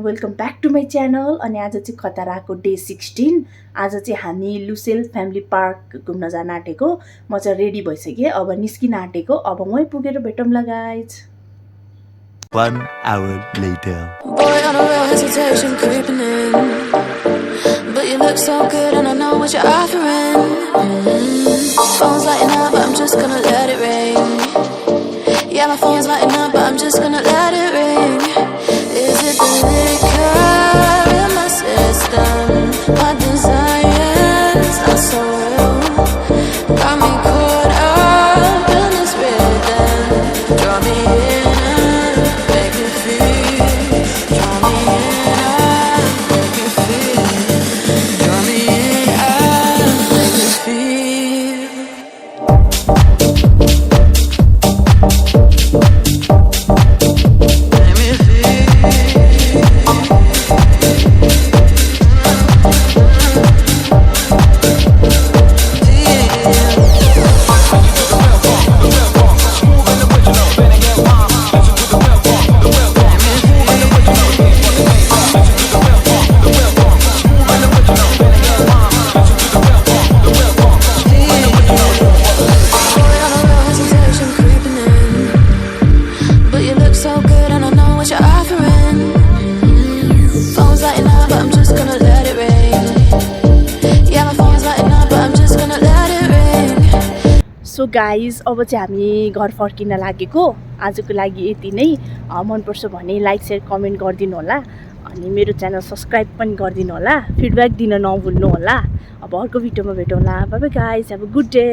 Welcome back to my channel. अनि आज चाहिँ खतराको डे 16। आज चाहिँ हामी लुसेल फ्यामिली पार्क घुम्न जान आँटेको। म चाहिँ रेडी भइसकेँ, अब निस्किन आँटेको। अब वहीँ पुगेर भेटौँला guys. 1 hour later. Boy, on a real hesitation creeping in, but you look so good and I know what you're offering. Phone's lighting up, but I'm just gonna let it ring. Yeah, my phone's lighting up, but I'm just gonna let it ring. Is it the liquor in my system? My desire's not so real. Got me caught up in this rhythm. Draw me in and make me feel. Draw me in and make me feel. Draw me in and make me feel. Make me so guys, अब चाहिँ हामी घर फर्किन लागेको। आजको लागि यति नै। मनपर्छ भने लाइक सेयर कमेन्ट गरिदिनु होला। अनि मेरो च्यानल सब्सक्राइब पनि गरिदिनु होला। फिडब्याक दिन नभुल्नु होला। अब अर्को भिडियोमा भेटौँला। Bye bye guys, have a good day.